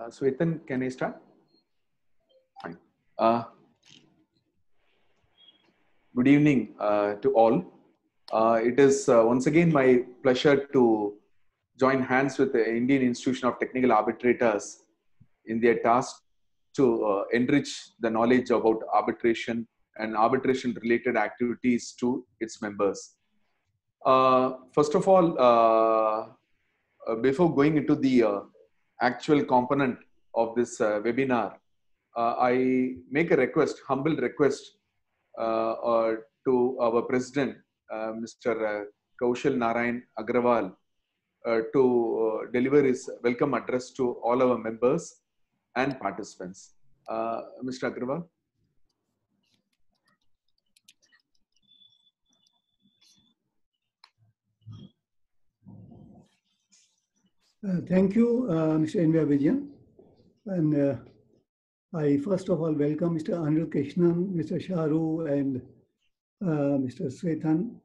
Swethan, can I start? Fine. Good evening to all. It is once again my pleasure to join hands with the Indian Institution of Technical Arbitrators in their task to enrich the knowledge about arbitration and arbitration related activities to its members. First of all, before going into the actual component of this webinar, I make a request, humble request to our president, Mr. Kaushal Narayan Agrawal, to deliver his welcome address to all our members and participants. Mr. Agrawal. Thank you, Mr. N.V. Vijayan. And I first of all welcome Mr. Anil Krishnan, Mr. Sharu, and Mr. Swethan,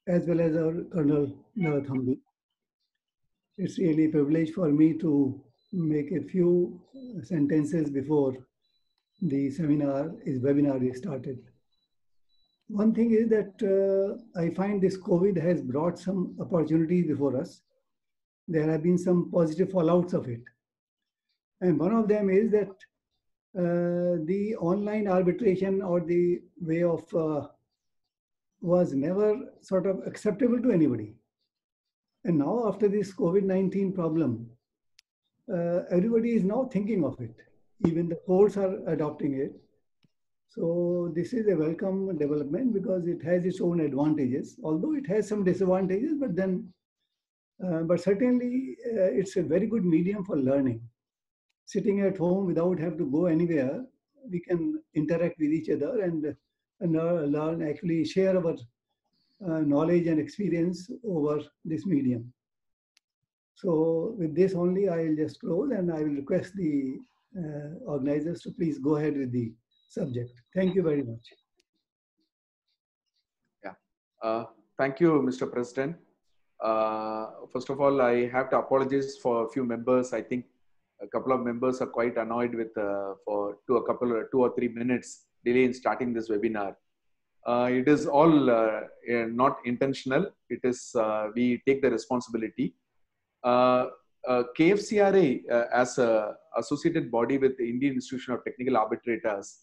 as well as our Colonel Narathambi. It's really a privilege for me to make a few sentences before the webinar is started. One thing is that I find this COVID has brought some opportunities before us. There have been some positive fallouts of it. And one of them is that the online arbitration or the way of was never sort of acceptable to anybody. And now after this COVID-19 problem, everybody is now thinking of it. Even the courts are adopting it. So this is a welcome development because it has its own advantages, although it has some disadvantages, but certainly it's a very good medium for learning. Sitting at home without having to go anywhere, we can interact with each other and learn, actually share our knowledge and experience over this medium. So with this only, I will just close and I will request the organizers to please go ahead with the subject. Thank you very much. Yeah. Thank you, Mr. President. First of all, I have to apologize for a few members. I think a couple of members are quite annoyed with for 2 or 3 minutes delay in starting this webinar. It is all not intentional. It is we take the responsibility. KFCRA as a associated body with the Indian Institution of Technical Arbitrators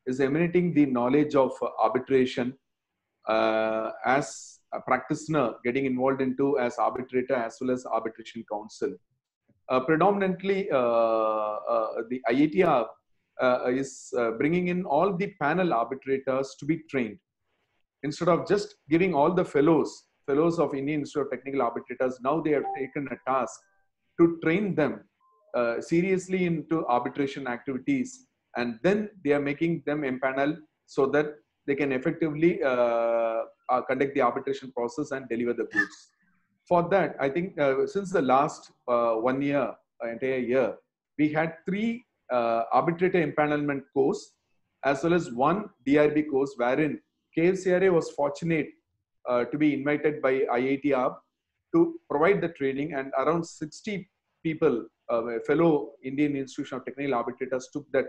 is emanating the knowledge of arbitration as a practitioner getting involved into as arbitrator as well as arbitration counsel. Predominantly, the IATR is bringing in all the panel arbitrators to be trained. Instead of just giving all the fellows of Indian Institute of Technical Arbitrators, now they have taken a task to train them seriously into arbitration activities, and then they are making them empanel so that they can effectively conduct the arbitration process and deliver the goods. For that, I think since the last 1 year, entire year, we had 3 arbitrator empanelment course as well as 1 DRB course, wherein KFCRA was fortunate to be invited by IITR to provide the training, and around 60 people, fellow Indian Institution of Technical Arbitrators, took that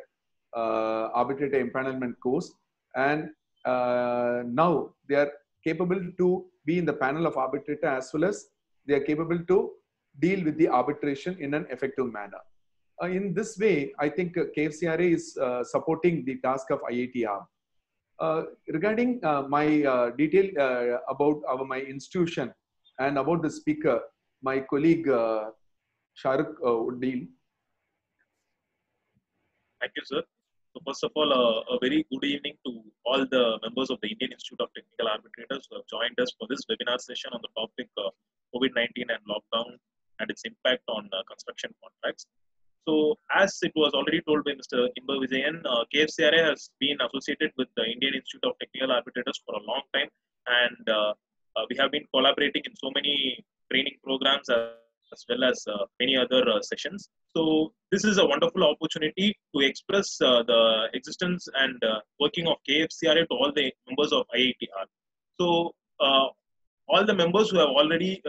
arbitrator empanelment course, and now they are capable to be in the panel of arbitrator as well as they are capable to deal with the arbitration in an effective manner. In this way, I think KFCRA is supporting the task of IITR. Regarding my detail about my institution and about the speaker, my colleague Shahrukh would deal. Thank you, sir. So first of all, a very good evening to all the members of the Indian Institute of Technical Arbitrators who have joined us for this webinar session on the topic COVID-19 and lockdown and its impact on construction contracts. So as it was already told by Mr. N.V. Vijayan, KFCRA has been associated with the Indian Institute of Technical Arbitrators for a long time, and we have been collaborating in so many training programs as well as many other sessions. So this is a wonderful opportunity to express the existence and working of KFCRA to all the members of IITR. So all the members who have already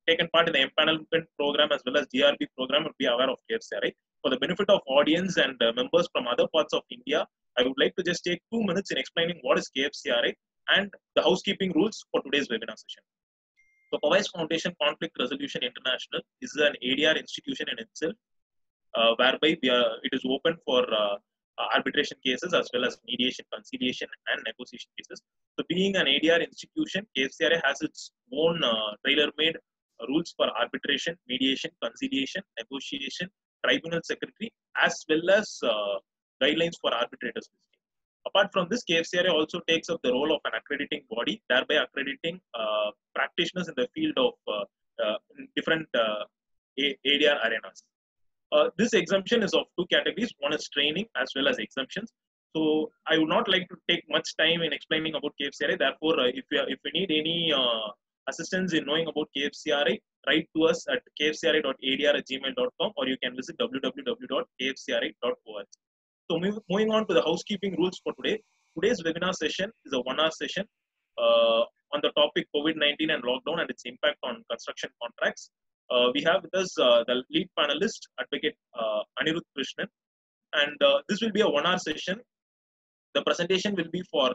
taken part in the empanelment program as well as DRB program will be aware of KFCRA. for the benefit of audience and members from other parts of India, I would like to just take 2 minutes in explaining what is KFCRI and the housekeeping rules for today's webinar session. So Powais Foundation Conflict Resolution International is an ADR institution in itself, whereby it is open for arbitration cases as well as mediation, conciliation, and negotiation cases. So being an ADR institution, KFCRI has its own tailor-made rules for arbitration, mediation, conciliation, negotiation, tribunal secretary, as well as guidelines for arbitrators. Apart from this, KFCRI also takes up the role of an accrediting body, thereby accrediting practitioners in the field of different ADR arenas. This exemption is of two categories. One is training as well as exemptions. So I would not like to take much time in explaining about KFCRI. Therefore, if you need any assistance in knowing about KFCRI, write to us at kfcri.adr@gmail.com, or you can visit www.kfcri.org. So moving on to the housekeeping rules for today. Today's webinar session is a 1-hour session on the topic COVID-19 and lockdown and its impact on construction contracts. We have with us the lead panelist, Advocate Anirudh Krishnan, and this will be a 1-hour session. The presentation will be for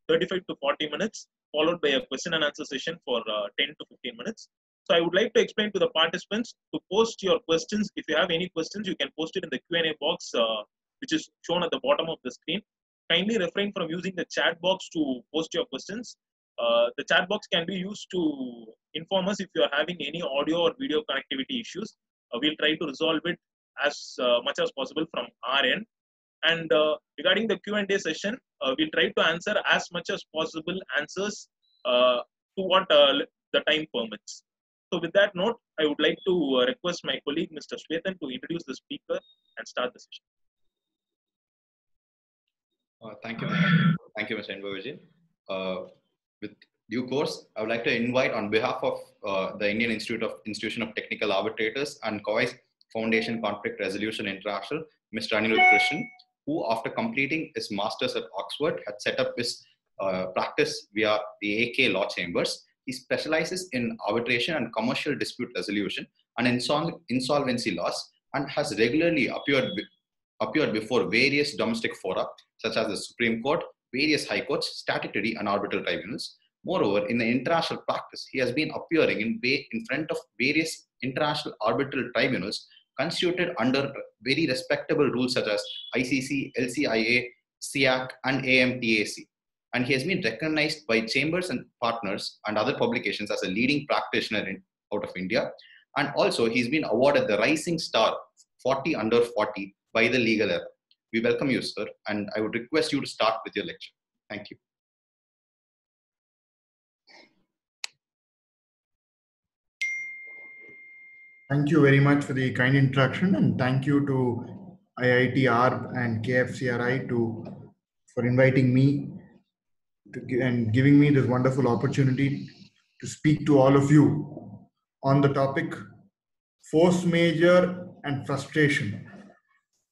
35 to 40 minutes, followed by a question and answer session for 10 to 15 minutes. So I would like to explain to the participants to post your questions. If you have any questions, you can post it in the Q&A box, which is shown at the bottom of the screen. Kindly refrain from using the chat box to post your questions. The chat box can be used to inform us if you are having any audio or video connectivity issues. We'll try to resolve it as much as possible from our end. And regarding the Q&A session, we'll try to answer as much as possible answers to what the time permits. So with that note, I would like to request my colleague, Mr. Shwetan, to introduce the speaker and start the session. Thank you. Thank you, Mr. Invavijan. With due course, I would like to invite on behalf of the Indian Institution of Technical Arbitrators and Powais Foundation Conflict Resolution International, Mr. Anirudh Krishnan, who after completing his master's at Oxford had set up his practice via the AK Law Chambers. He specializes in arbitration and commercial dispute resolution and insolvency laws, and has regularly appeared before various domestic fora such as the Supreme Court, various high courts, statutory and arbitral tribunals. Moreover, in the international practice, he has been appearing in front of various international arbitral tribunals constituted under very respectable rules such as ICC, LCIA, SIAC, and AMTAC. And he has been recognized by chambers and partners and other publications as a leading practitioner out of India. And also, he's been awarded the Rising Star 40 under 40 by the Legal Era. We welcome you, sir, and I would request you to start with your lecture. Thank you. Thank you very much for the kind introduction, and thank you to IIT ARB and KFCRI for inviting me and giving me this wonderful opportunity to speak to all of you on the topic force majeure and frustration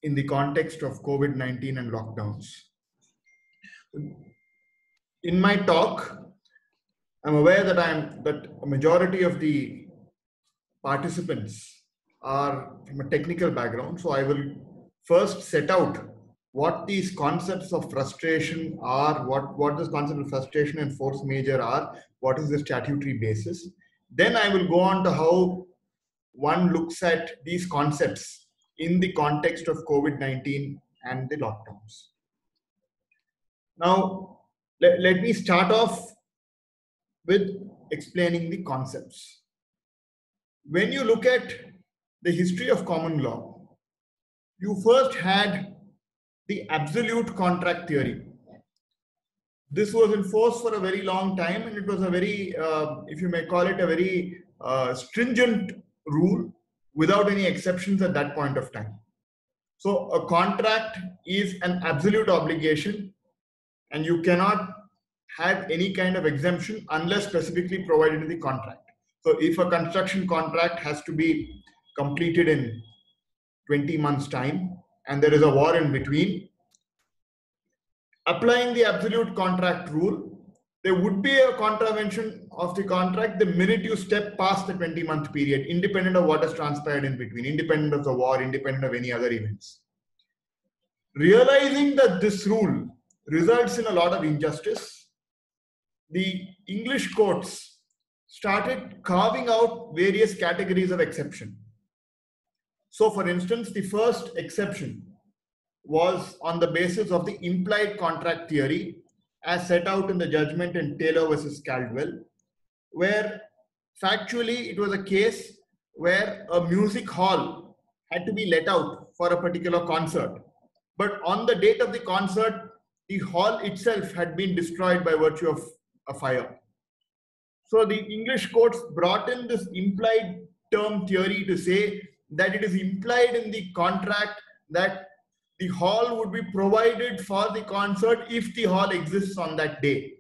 in the context of COVID-19 and lockdowns. In my talk, I'm aware that a majority of the participants are from a technical background. So I will first set out what these concepts of frustration are, what this concept of frustration and force majeure are, what is the statutory basis. Then I will go on to how one looks at these concepts in the context of COVID-19 and the lockdowns. Now, let me start off with explaining the concepts. When you look at the history of common law, you first had the absolute contract theory. This was in force for a very long time, and it was a very, if you may call it, a very stringent rule without any exceptions at that point of time. So a contract is an absolute obligation, and you cannot have any kind of exemption unless specifically provided in the contract. So if a construction contract has to be completed in 20 months' time and there is a war in between, applying the absolute contract rule, there would be a contravention of the contract the minute you step past the 20-month period, independent of what has transpired in between, independent of the war, independent of any other events. Realizing that this rule results in a lot of injustice, the English courts started carving out various categories of exception. So, for instance, the first exception was on the basis of the implied contract theory as set out in the judgment in Taylor versus Caldwell, where factually it was a case where a music hall had to be let out for a particular concert. But on the date of the concert, the hall itself had been destroyed by virtue of a fire. So the English courts brought in this implied term theory to say that it is implied in the contract that the hall would be provided for the concert if the hall exists on that day.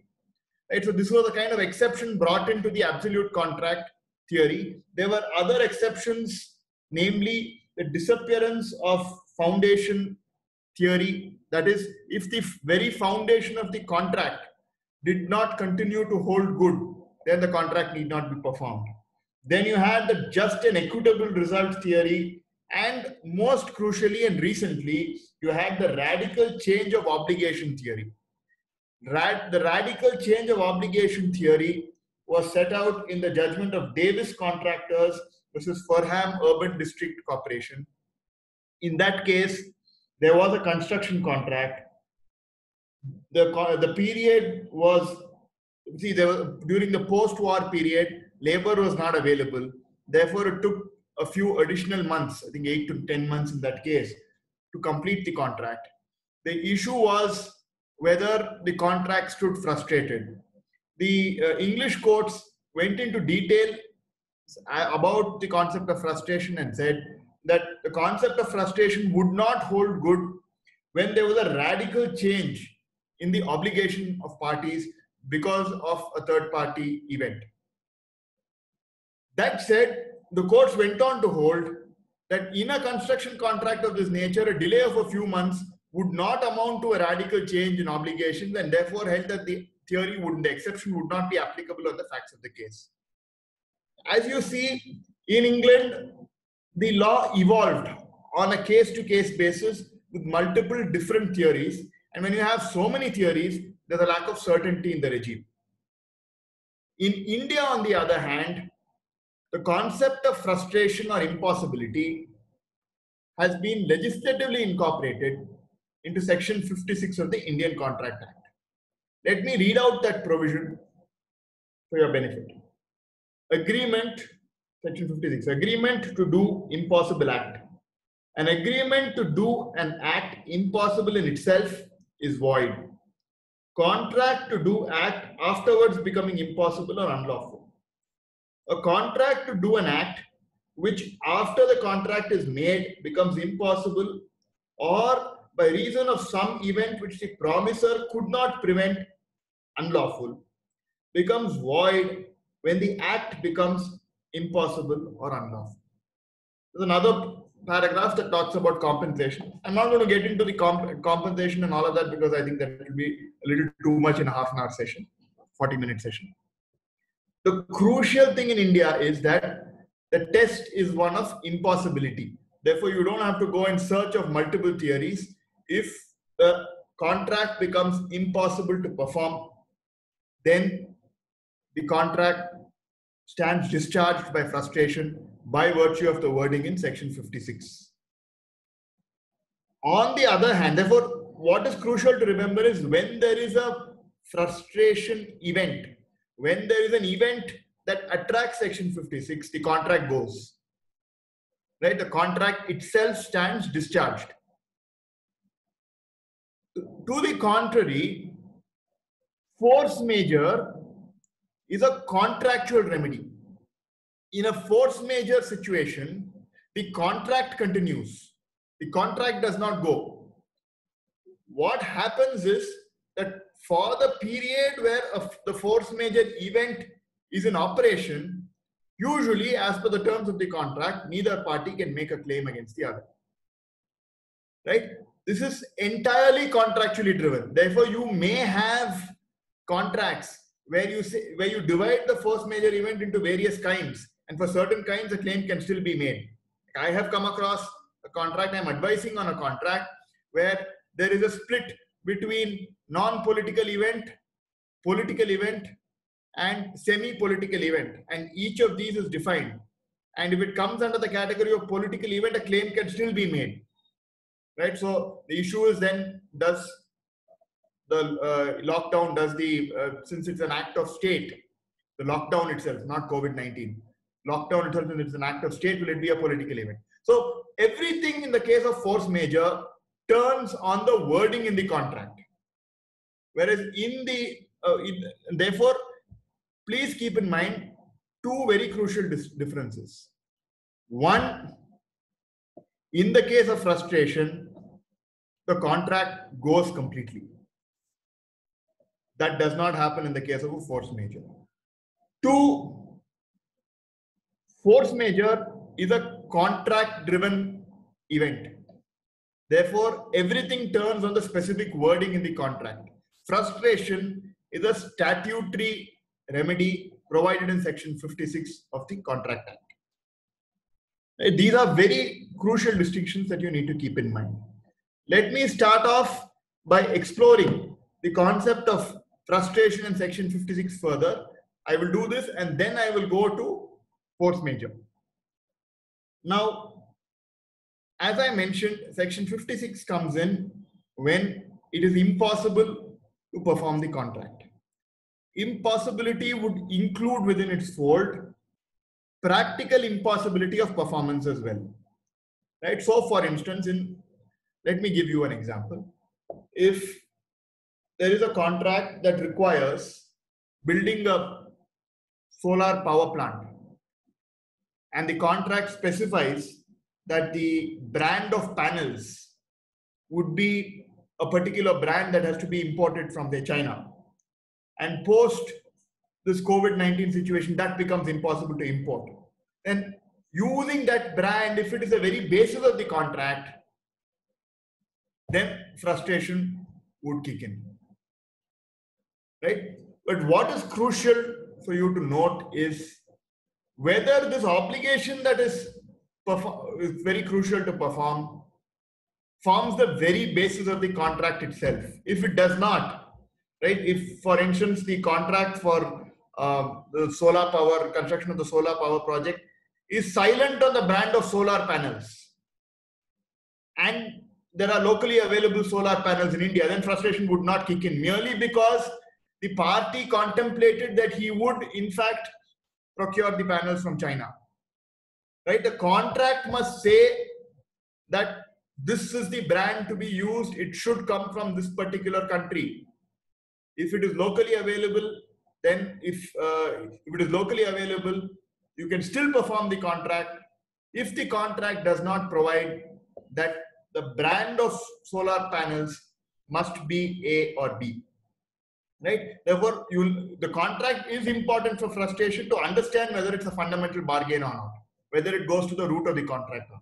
Right? So this was a kind of exception brought into the absolute contract theory. There were other exceptions, namely the disappearance of foundation theory. That is, if the very foundation of the contract did not continue to hold good, then the contract need not be performed. Then you had the just and equitable result theory, and most crucially and recently, you had the radical change of obligation theory. The radical change of obligation theory was set out in the judgment of Davis Contractors versus Furham Urban District Corporation. In that case, there was a construction contract. The period was, during the post-war period, labor was not available. Therefore, it took a few additional months, I think 8 to 10 months in that case, to complete the contract. The issue was whether the contract stood frustrated. The English courts went into detail about the concept of frustration and said that the concept of frustration would not hold good when there was a radical change in the obligation of parties because of a third-party event. That said, the courts went on to hold that in a construction contract of this nature, a delay of a few months would not amount to a radical change in obligations, and therefore held that the exception would not be applicable on the facts of the case. As you see, in England, the law evolved on a case-to-case basis with multiple different theories, and when you have so many theories, there's a lack of certainty in the regime. In India, on the other hand, the concept of frustration or impossibility has been legislatively incorporated into Section 56 of the Indian Contract Act. Let me read out that provision for your benefit. Agreement, Section 56, agreement to do impossible act. An agreement to do an act impossible in itself is void. Contract to do act afterwards becoming impossible or unlawful. A contract to do an act which after the contract is made becomes impossible, or by reason of some event which the promisor could not prevent, unlawful, becomes void when the act becomes impossible or unlawful. There's another paragraph that talks about compensation. I'm not going to get into the compensation and all of that because I think that will be a little too much in a half-an-hour session, 40-minute session. The crucial thing in India is that the test is one of impossibility. Therefore, you don't have to go in search of multiple theories. If the contract becomes impossible to perform, then the contract stands discharged by frustration by virtue of the wording in Section 56. On the other hand, therefore, what is crucial to remember is when there is a frustration event, when there is an event that attracts Section 56, the contract goes. Right? The contract itself stands discharged. To the contrary, force majeure is a contractual remedy. In a force majeure situation, the contract continues. The contract does not go. What happens is that for the period where the force majeure event is in operation, usually as per the terms of the contract, neither party can make a claim against the other. Right? This is entirely contractually driven. Therefore, you may have contracts where you divide the force majeure event into various kinds, and for certain kinds a claim can still be made. I have come across a contract, I'm advising on a contract where there is a split between non-political event, political event, and semi-political event, and each of these is defined. And if it comes under the category of political event, a claim can still be made, right? So the issue is then, does the lockdown, does the since it's an act of state, the lockdown itself, not COVID-19, lockdown itself, since it's an act of state, will it be a political event? So everything in the case of force majeure turns on the wording in the contract, whereas in the therefore, please keep in mind two very crucial differences. One, in the case of frustration, the contract goes completely. That does not happen in the case of a force majeure. Two, force majeure is a contract-driven event. Therefore, everything turns on the specific wording in the contract. Frustration is a statutory remedy provided in Section 56 of the Contract Act. These are very crucial distinctions that you need to keep in mind. Let me start off by exploring the concept of frustration in Section 56 further. I will do this and then I will go to force majeure. Now, as I mentioned, Section 56 comes in when it is impossible to perform the contract. Impossibility would include within its fold practical impossibility of performance as well, right? So for instance, let me give you an example. If there is a contract that requires building a solar power plant, and the contract specifies that the brand of panels would be a particular brand that has to be imported from China, and post this COVID-19 situation, that becomes impossible to import. And using that brand, if it is the very basis of the contract, then frustration would kick in, right? But what is crucial for you to note is whether this obligation that is very crucial to perform forms the very basis of the contract itself. If it does not, right? If, for instance, the contract for the solar power, construction of the solar power project is silent on the brand of solar panels, and there are locally available solar panels in India, then frustration would not kick in, merely because the party contemplated that he would in fact procure the panels from China, right? The contract must say that this is the brand to be used, it should come from this particular country. If it is locally available, then if it is locally available, you can still perform the contract. If the contract does not provide that the brand of solar panels must be A or B, right? Therefore, the contract is important for frustration to understand whether it's a fundamental bargain or not, whether it goes to the root of the contract or not.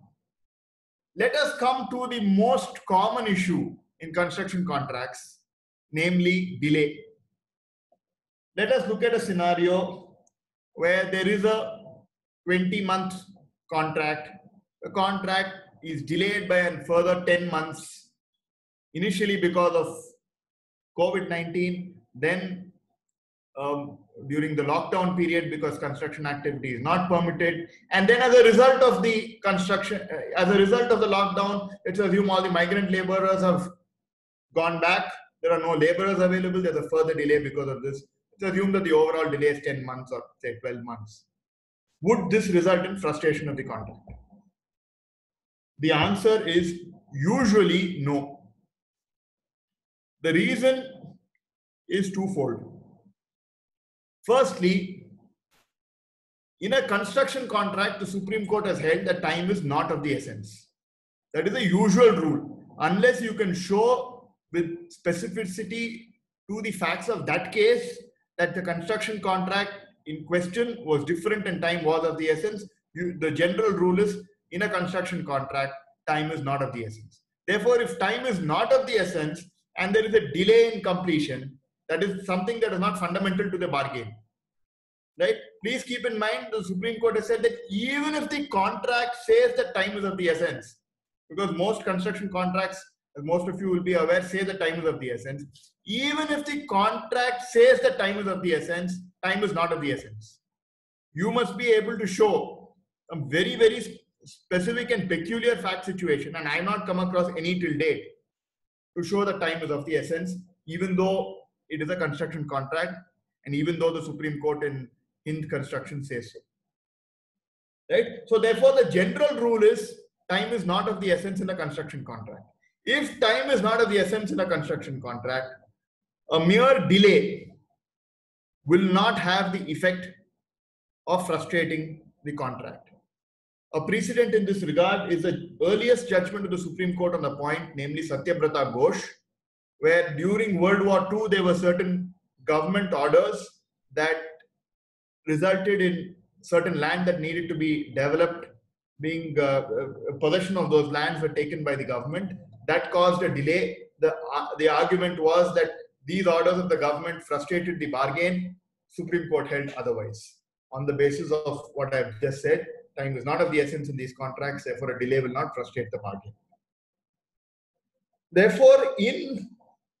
Let us come to the most common issue in construction contracts, namely delay. Let us look at a scenario where there is a 20-month contract. The contract is delayed by a further 10 months, initially because of COVID-19, then during the lockdown period because construction activity is not permitted, and then as a result of the construction, as a result of the lockdown, let's assume all the migrant laborers have gone back, there are no laborers available, there's a further delay because of this. Let's assume that the overall delay is 10 months or say 12 months. Would this result in frustration of the contract? The answer is usually no. The reason is twofold. Firstly, in a construction contract, the Supreme Court has held that time is not of the essence. That is a usual rule. Unless you can show with specificity to the facts of that case that the construction contract in question was different and time was of the essence, the general rule is in a construction contract, time is not of the essence. Therefore, if time is not of the essence and there is a delay in completion, That is something that is not fundamental to the bargain. Right? Please keep in mind the Supreme Court has said that even if the contract says that time is of the essence, because most construction contracts, as most of you will be aware, say that time is of the essence. Even if the contract says that time is of the essence, time is not of the essence. You must be able to show a very, very specific and peculiar fact situation, and I have not come across any till date to show that time is of the essence, even though it is a construction contract, and even though the Supreme Court in Hind Construction says so. Right? So therefore, the general rule is time is not of the essence in a construction contract. If time is not of the essence in a construction contract, a mere delay will not have the effect of frustrating the contract. A precedent in this regard is the earliest judgment of the Supreme Court on the point, namely Satyabrata Ghosh, where during World War II there were certain government orders that resulted in certain land that needed to be developed being possession of those lands were taken by the government. That caused a delay. The argument was that these orders of the government frustrated the bargain. Supreme Court held otherwise. On the basis of what I've just said, time is not of the essence in these contracts, therefore a delay will not frustrate the bargain. Therefore, in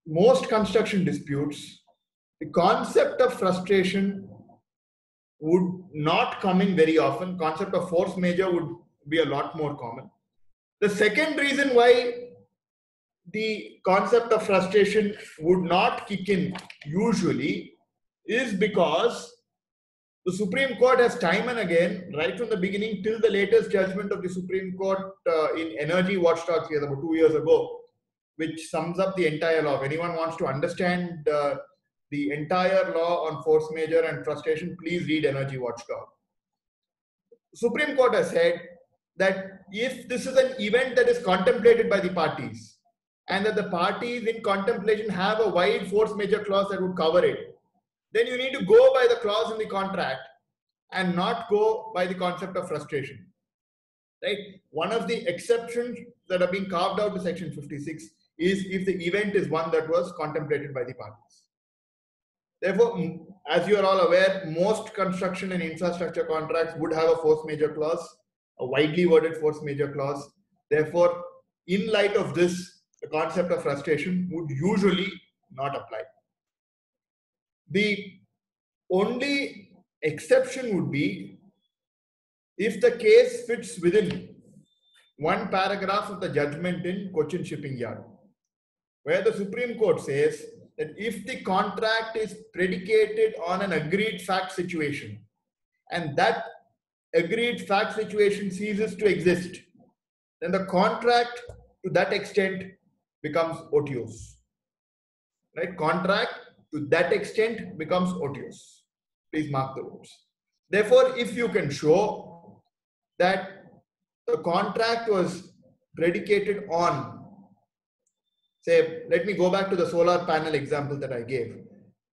most construction disputes, the concept of frustration would not come in very often. Concept of force majeure would be a lot more common. The second reason why the concept of frustration would not kick in usually is because the Supreme Court has time and again, right from the beginning till the latest judgment of the Supreme Court in Energy Watchdog case about 2 years ago, which sums up the entire law. If anyone wants to understand the entire law on force majeure and frustration, please read Energy Watchdog. Supreme Court has said that if this is an event that is contemplated by the parties and that the parties in contemplation have a wide force majeure clause that would cover it, then you need to go by the clause in the contract and not go by the concept of frustration. Right? One of the exceptions that are being carved out to Section 56 is if the event is one that was contemplated by the parties. Therefore, as you are all aware, most construction and infrastructure contracts would have a force majeure clause, a widely worded force majeure clause. Therefore, in light of this, the concept of frustration would usually not apply. The only exception would be if the case fits within one paragraph of the judgment in Cochin Shipping Yard, where the Supreme Court says that if the contract is predicated on an agreed fact situation and that agreed fact situation ceases to exist, then the contract to that extent becomes otiose. Right? Contract to that extent becomes otiose. Please mark the words. Therefore, if you can show that the contract was predicated on, say, let me go back to the solar panel example that I gave.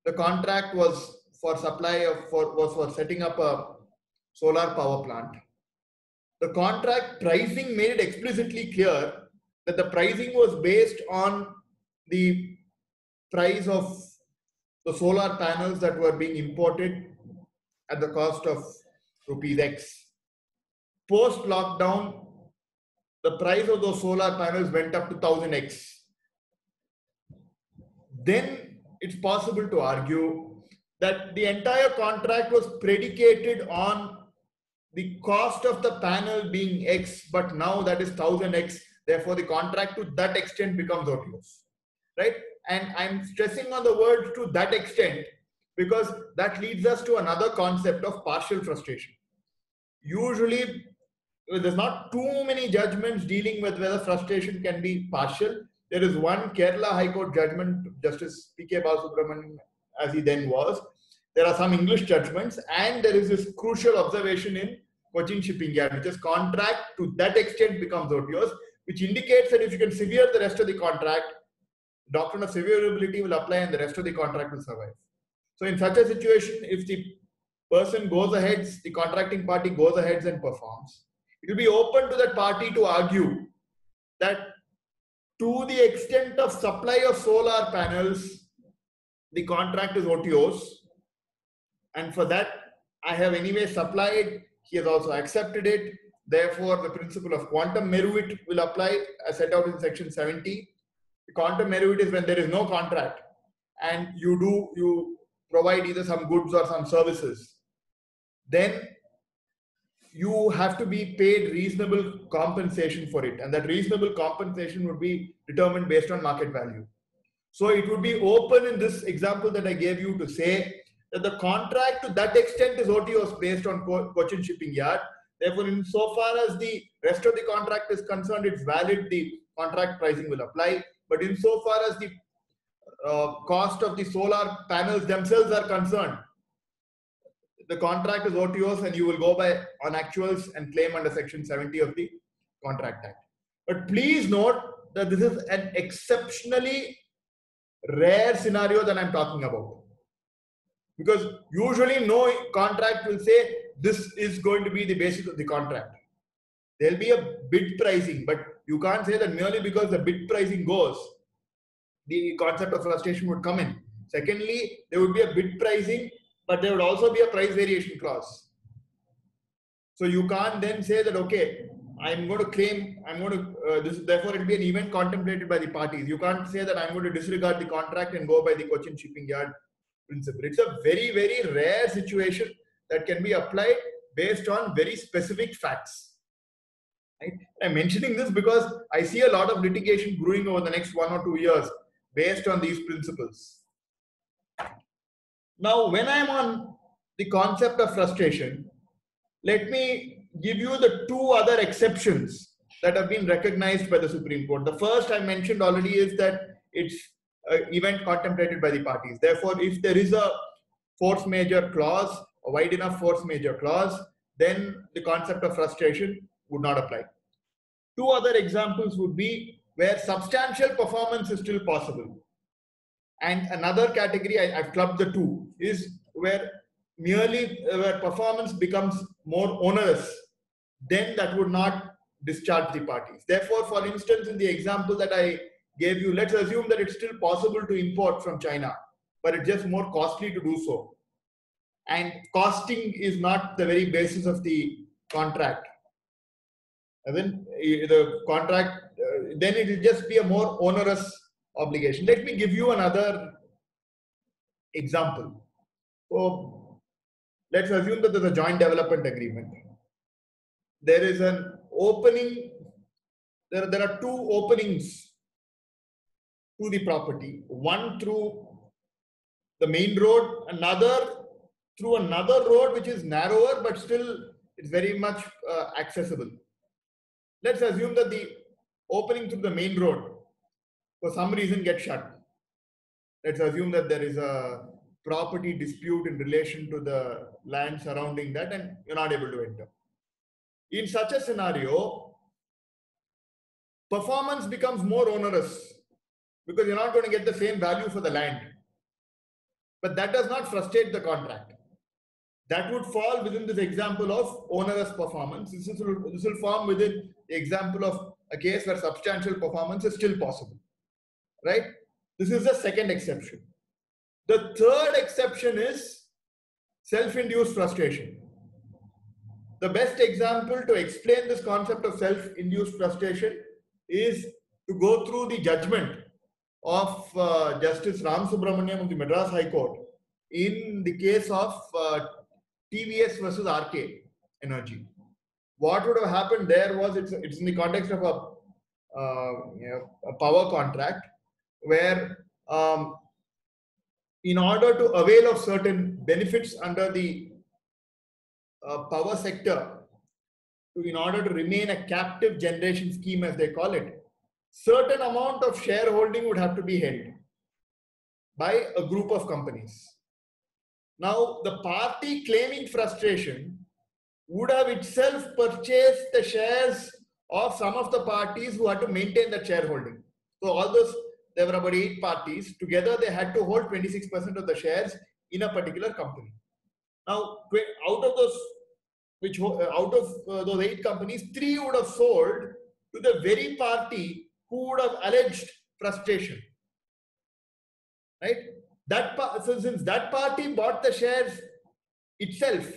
The contract was for for setting up a solar power plant. The contract pricing made it explicitly clear that the pricing was based on the price of the solar panels that were being imported at the cost of rupees X. Post lockdown, the price of those solar panels went up to 1000X. Then it's possible to argue that the entire contract was predicated on the cost of the panel being X, but now that is 1000X. Therefore, the contract to that extent becomes otiose, right? And I'm stressing on the word to that extent because that leads us to another concept of partial frustration. Usually, there's not too many judgments dealing with whether frustration can be partial. There is one Kerala High Court judgment, Justice P.K. Balasubramanian, as he then was. There are some English judgments, and there is this crucial observation in Cochin Shipping Yard, which is contract to that extent becomes otiose, which indicates that if you can sever the rest of the contract, doctrine of severability will apply and the rest of the contract will survive. So in such a situation, if the person goes ahead, the contracting party goes ahead and performs, it will be open to that party to argue that to the extent of supply of solar panels, the contract is OTOs, and for that I have anyway supplied. He has also accepted it. Therefore, the principle of quantum meruit will apply as set out in section 70. The quantum meruit is when there is no contract and you provide either some goods or some services. Then you have to be paid reasonable compensation for it, and that reasonable compensation would be determined based on market value. So it would be open in this example that I gave you to say that the contract to that extent is OTOs based on Cochin Shipping Yard. Therefore, insofar as the rest of the contract is concerned, it's valid, the contract pricing will apply. But insofar as the cost of the solar panels themselves are concerned, the contract is OTOs and you will go by on actuals and claim under section 70 of the Contract Act. But please note that this is an exceptionally rare scenario that I'm talking about. Because usually no contract will say this is going to be the basis of the contract. There'll be a bid pricing, but you can't say that merely because the bid pricing goes, the concept of frustration would come in. Secondly, there would be a bid pricing, but there would also be a price variation clause. So you can't then say that, okay, I'm going to claim, therefore it will be an event contemplated by the parties. You can't say that I'm going to disregard the contract and go by the Cochin Shipping Yard principle. It's a very, very rare situation that can be applied based on very specific facts. Right? I'm mentioning this because I see a lot of litigation brewing over the next 1 or 2 years based on these principles. Now, when I'm on the concept of frustration, let me give you the 2 other exceptions that have been recognized by the Supreme Court. The first I mentioned already is that it's an event contemplated by the parties. Therefore, if there is a force majeure clause, a wide enough force majeure clause, then the concept of frustration would not apply. 2 other examples would be where substantial performance is still possible. And another category, I've clubbed the 2, is where where performance becomes more onerous, then that would not discharge the parties. Therefore, for instance, in the example that I gave you, let's assume that it's still possible to import from China, but it's just more costly to do so. And costing is not the very basis of the contract. And then the contract, then it will just be a more onerous obligation. Let me give you another example. So let's assume that there's a joint development agreement. There is an opening, there are 2 openings to the property, one through the main road, another through another road which is narrower but still it's very much accessible. Let's assume that the opening through the main road for some reason gets shut. Let's assume that there is a property dispute in relation to the land surrounding that and you're not able to enter. In such a scenario, performance becomes more onerous because you're not going to get the same value for the land. But that does not frustrate the contract. That would fall within this example of onerous performance. This will form within the example of a case where substantial performance is still possible. Right? This is the second exception. The third exception is self-induced frustration. The best example to explain this concept of self-induced frustration is to go through the judgment of Justice Ram Subramaniam of the Madras High Court in the case of TVS versus RK Energy. What would have happened there was, it's in the context of a power contract where in order to avail of certain benefits under the power sector, in order to remain a captive generation scheme as they call it, certain amount of shareholding would have to be held by a group of companies. Now, the party claiming frustration would have itself purchased the shares of some of the parties who had to maintain that shareholding. So all those, there were about 8 parties. Together, they had to hold 26% of the shares in a particular company. Now, out of those 8 companies, 3 would have sold to the very party who would have alleged frustration. Right? So since that party bought the shares itself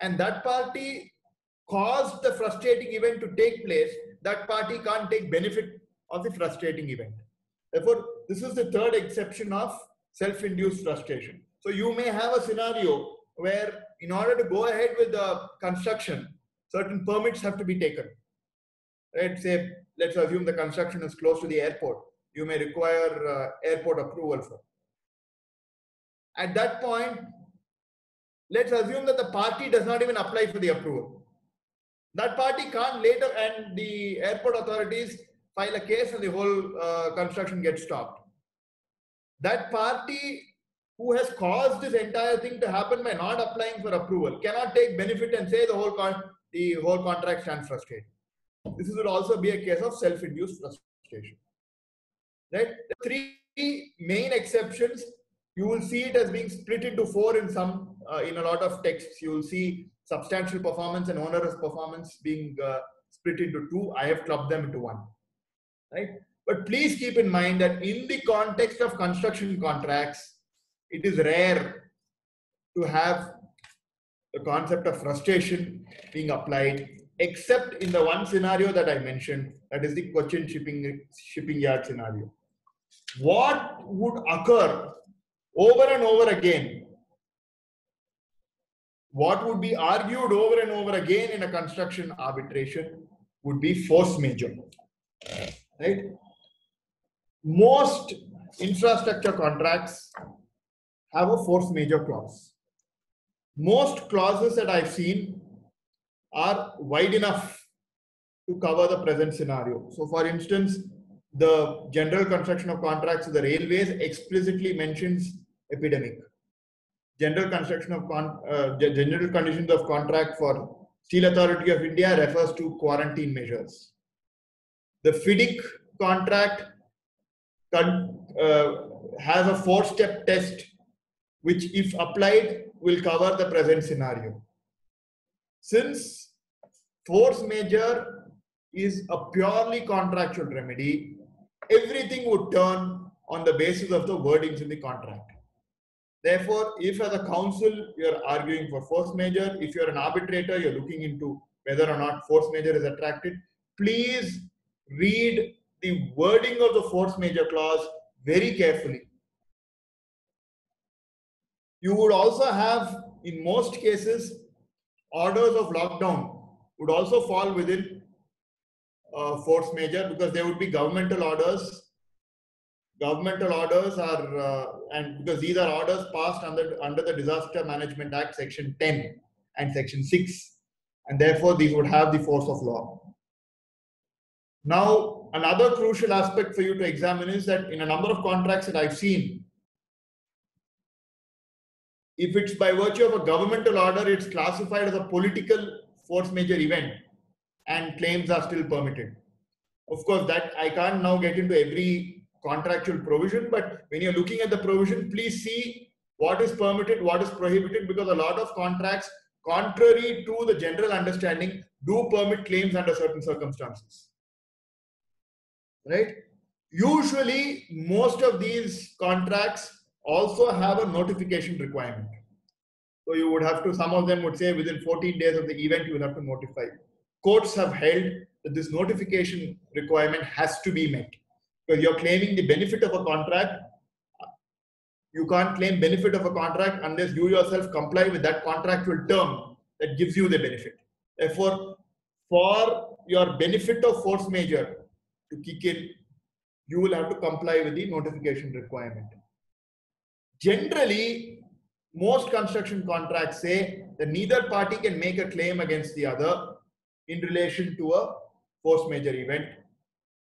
and that party caused the frustrating event to take place, that party can't take benefit of the frustrating event. Therefore, this is the third exception of self-induced frustration. So you may have a scenario where in order to go ahead with the construction, certain permits have to be taken. Right? Say, let's assume the construction is close to the airport. You may require airport approval for. At that point, let's assume that the party does not even apply for the approval. That party can't later, and the airport authorities file a case and the whole construction gets stopped. That party who has caused this entire thing to happen by not applying for approval cannot take benefit and say the whole contract stands frustrated. This would also be a case of self-induced frustration. Right? The three main exceptions, you will see it as being split into four in some, in a lot of texts. You will see substantial performance and onerous performance being split into two. I have clubbed them into one. Right? But please keep in mind that in the context of construction contracts, it is rare to have the concept of frustration being applied, except in the one scenario that I mentioned, that is the Cochin shipping yard scenario. What would occur over and over again? What would be argued over and over again in a construction arbitration would be force majeure. Right? Most infrastructure contracts have a force majeure clause. Most clauses that I've seen are wide enough to cover the present scenario. So for instance, the general construction of contracts of the railways explicitly mentions epidemic. General construction of general conditions of contract for Steel Authority of India refers to quarantine measures. The FIDIC contract has a 4-step test, which if applied will cover the present scenario. Since force majeure is a purely contractual remedy, everything would turn on the basis of the wordings in the contract. Therefore, if as a counsel you're arguing for force majeure, if you're an arbitrator, you're looking into whether or not force majeure is attracted, please read the wording of the force majeure clause very carefully. You would also have, in most cases, orders of lockdown would also fall within force majeure because they would be governmental orders. Governmental orders are, and because these are orders passed under the Disaster Management Act, Section 10 and Section 6, and therefore these would have the force of law. Now, another crucial aspect for you to examine is that in a number of contracts that I've seen, if it's by virtue of a governmental order, it's classified as a political force majeure event and claims are still permitted. Of course, that I can't now get into every contractual provision, but when you're looking at the provision, please see what is permitted, what is prohibited, because a lot of contracts, contrary to the general understanding, do permit claims under certain circumstances. Right? Usually, most of these contracts also have a notification requirement. So you would have to, some of them would say within 14 days of the event, you will have to notify. Courts have held that this notification requirement has to be met. Because you're claiming the benefit of a contract, you can't claim benefit of a contract unless you yourself comply with that contractual term that gives you the benefit. Therefore, for your benefit of force majeure to kick in, you will have to comply with the notification requirement. Generally, most construction contracts say that neither party can make a claim against the other in relation to a force majeure event.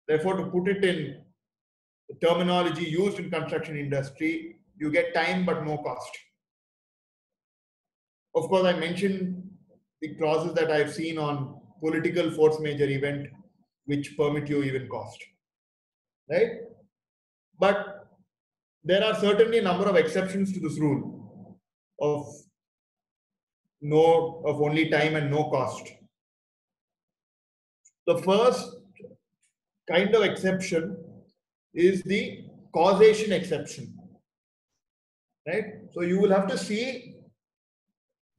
Therefore, to put it in the terminology used in construction industry, you get time but no cost. Of course, I mentioned the clauses that I've seen on political force majeure event, which permit you even cost. Right? But there are certainly a number of exceptions to this rule of only time and no cost. The first kind of exception is the causation exception. right? So you will have to see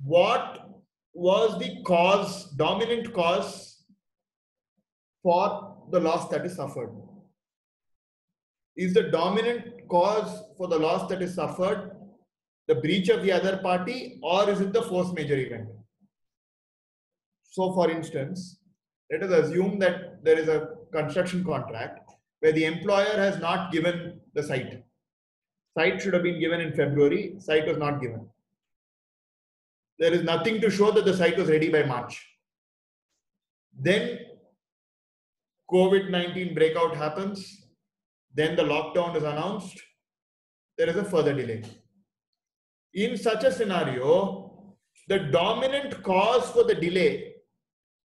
what was the cause, dominant cause for the loss that is suffered. Is the dominant cause for the loss that is suffered the breach of the other party, or is it the force majeure event? So for instance, let us assume that there is a construction contract where the employer has not given the site. Site should have been given in February, site was not given. There is nothing to show that the site was ready by March. Then COVID-19 breakout happens, then the lockdown is announced, there is a further delay. In such a scenario, the dominant cause for the delay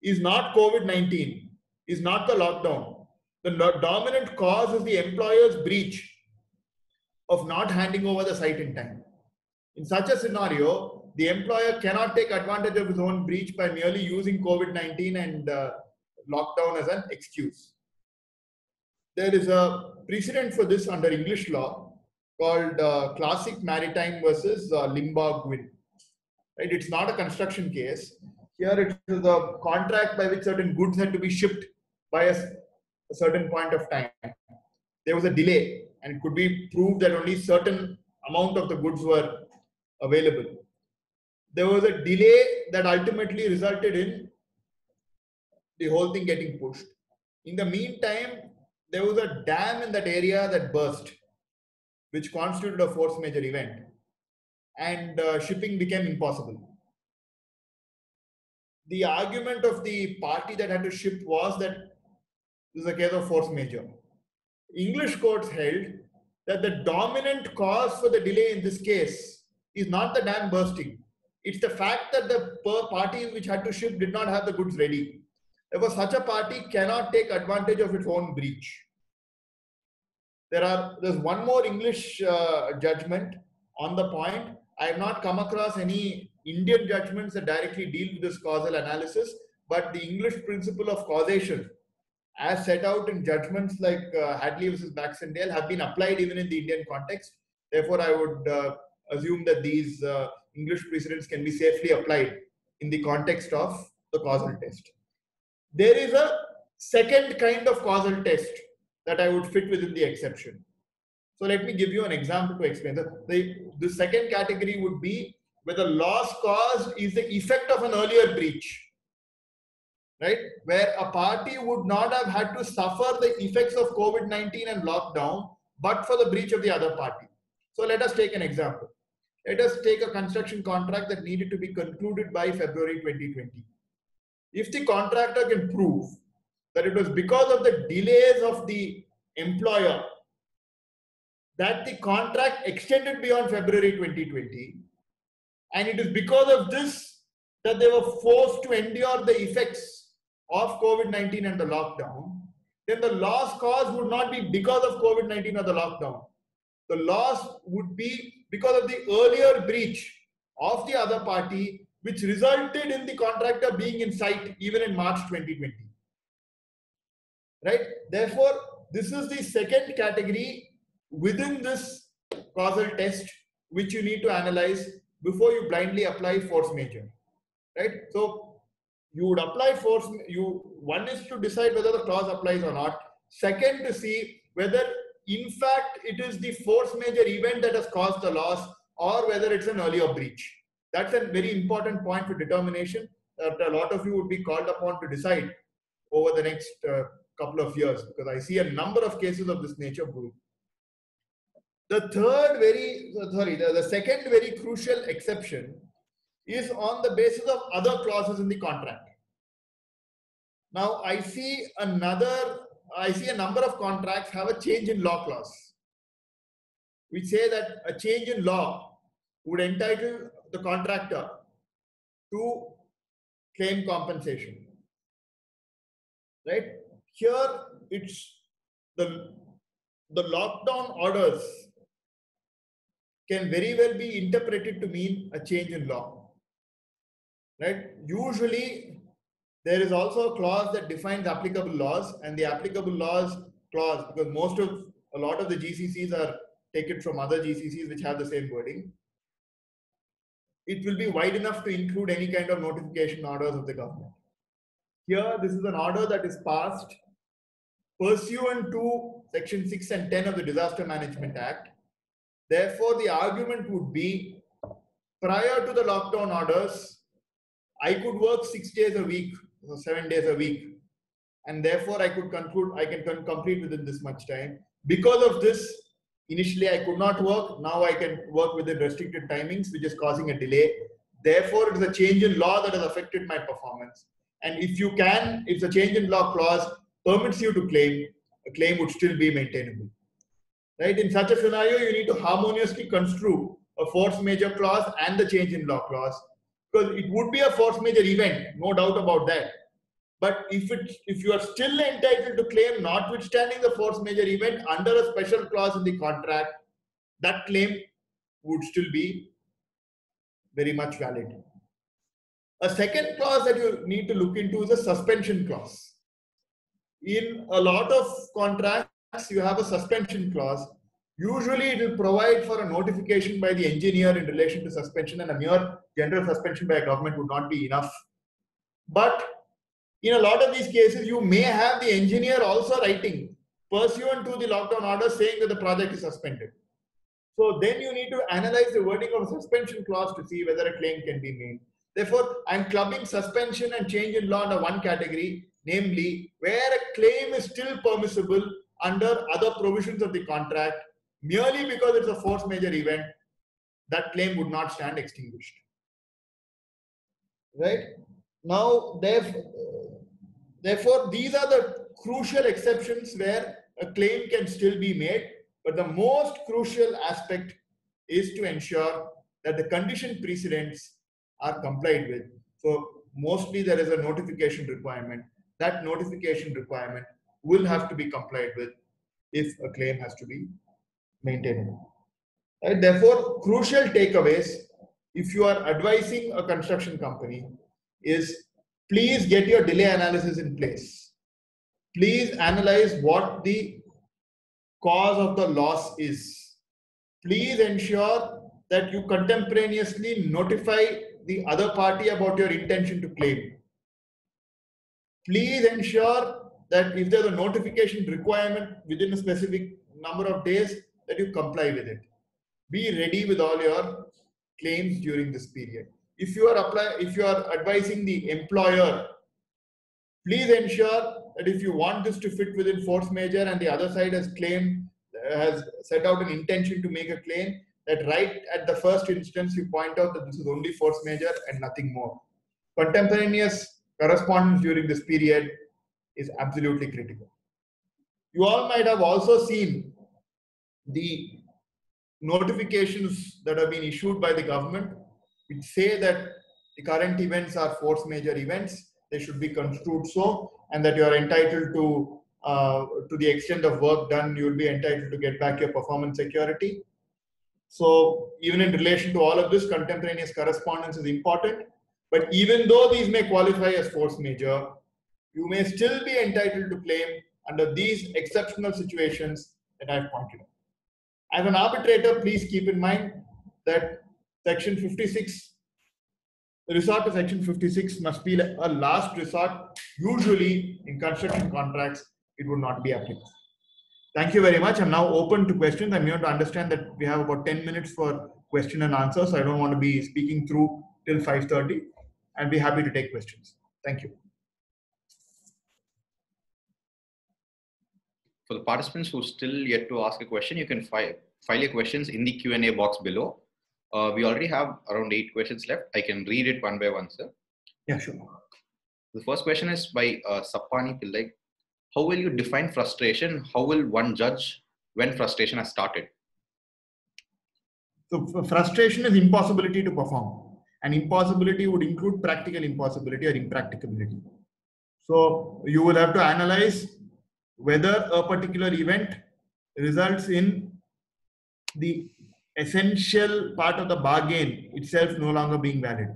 is not COVID-19, is not the lockdown. The dominant cause is the employer's breach of not handing over the site in time. In such a scenario, the employer cannot take advantage of his own breach by merely using COVID-19 and lockdown as an excuse. There is a precedent for this under English law called Classic Maritime versus Limbaugh-Gwynn. Right? It's not a construction case. Here it is a contract by which certain goods had to be shipped by a certain point of time. There was a delay, and it could be proved that only certain amount of the goods were available. There was a delay that ultimately resulted in the whole thing getting pushed. In the meantime, there was a dam in that area that burst, which constituted a force majeure event, and shipping became impossible. The argument of the party that had to ship was that this is a case of force majeure. English courts held that the dominant cause for the delay in this case is not the dam bursting. It's the fact that the party which had to ship did not have the goods ready. Therefore, such a party cannot take advantage of its own breach. There's one more English judgment on the point. I have not come across any Indian judgments that directly deal with this causal analysis, but the English principle of causation, as set out in judgments like Hadley versus Baxendale, have been applied even in the Indian context. Therefore, I would assume that these English precedents can be safely applied in the context of the causal test. There is a second kind of causal test that I would fit within the exception. So let me give you an example to explain. The second category would be where the loss caused is the effect of an earlier breach, right? Where a party would not have had to suffer the effects of COVID-19 and lockdown, but for the breach of the other party. So let us take an example. Let us take a construction contract that needed to be concluded by February 2020. If the contractor can prove that it was because of the delays of the employer that the contract extended beyond February 2020, and it is because of this that they were forced to endure the effects of COVID-19 and the lockdown, then the loss cause would not be because of COVID-19 or the lockdown. The loss would be because of the earlier breach of the other party, which resulted in the contractor being in sight even in March 2020. Right? Therefore, this is the second category within this causal test which you need to analyze before you blindly apply force majeure. Right? So you would apply force. One is to decide whether the clause applies or not. Second, to see whether in fact it is the force majeure event that has caused the loss, or whether it's an earlier breach. That's a very important point for determination that a lot of you would be called upon to decide over the next couple of years, because I see a number of cases of this nature brewing. The second very crucial exception is on the basis of other clauses in the contract. Now I see a number of contracts have a change in law clause. We say that a change in law would entitle the contractor to claim compensation. Right? Here it's the lockdown orders can very well be interpreted to mean a change in law. Right? Usually there is also a clause that defines applicable laws, and the applicable laws clause, because a lot of the GCCs are take it from other GCCs which have the same wording. It will be wide enough to include any kind of notification orders of the government. Here, this is an order that is passed pursuant to Section 6 and 10 of the Disaster Management Act. Therefore, the argument would be, prior to the lockdown orders, I could work 6 days a week, or 7 days a week, and therefore I could conclude I can complete within this much time. Because of this, initially I could not work. Now I can work within restricted timings, which is causing a delay. Therefore, it is a change in law that has affected my performance. And if the change in law clause permits you to claim, a claim would still be maintainable. Right? In such a scenario, you need to harmoniously construe a force majeure clause and the change in law clause, because it would be a force majeure event, no doubt about that. But if you are still entitled to claim, notwithstanding the force majeure event, under a special clause in the contract, that claim would still be very much valid. A second clause that you need to look into is a suspension clause. In a lot of contracts, you have a suspension clause. Usually it will provide for a notification by the engineer in relation to suspension, and a mere general suspension by a government would not be enough. But in a lot of these cases, you may have the engineer also writing pursuant to the lockdown order saying that the project is suspended. So then you need to analyze the wording of a suspension clause to see whether a claim can be made. Therefore, I'm clubbing suspension and change in law under one category, namely where a claim is still permissible under other provisions of the contract, merely because it's a force majeure event, that claim would not stand extinguished. Right? Now, therefore, these are the crucial exceptions where a claim can still be made, but the most crucial aspect is to ensure that the condition precedents are complied with. So mostly there is a notification requirement. That notification requirement will have to be complied with if a claim has to be maintained. Right? Therefore, crucial takeaways, if you are advising a construction company, is please get your delay analysis in place. Please analyze what the cause of the loss is. Please ensure that you contemporaneously notify the other party about your intention to claim. Please ensure that if there's a notification requirement within a specific number of days, that you comply with it. Be ready with all your claims during this period. If you are advising the employer, please ensure that if you want this to fit within force majeure and the other side has set out an intention to make a claim, that right at the first instance you point out that this is only force majeure and nothing more. Contemporaneous correspondence during this period is absolutely critical. You all might have also seen the notifications that have been issued by the government, which say that the current events are force majeure events. They should be construed so, and that you are entitled to the extent of work done, you will be entitled to get back your performance security. So even in relation to all of this, contemporaneous correspondence is important. But even though these may qualify as force majeure, you may still be entitled to claim under these exceptional situations that I've pointed out. As an arbitrator, please keep in mind that Section 56, the resort to Section 56 must be a last resort. Usually in construction contracts, it would not be applicable. Thank you very much. I'm now open to questions. I'm here to understand that we have about 10 minutes for question and answer. So I don't want to be speaking through till 5:30. I'll be happy to take questions. Thank you. For the participants who still yet to ask a question, you can file your questions in the Q&A box below. We already have around 8 questions left. I can read it one by one, sir. Yeah, sure. The first question is by Sappani Pillai. How will you define frustration? How will one judge when frustration has started? So frustration is impossibility to perform, and impossibility would include practical impossibility or impracticability. So you will have to analyze whether a particular event results in the essential part of the bargain itself no longer being valid.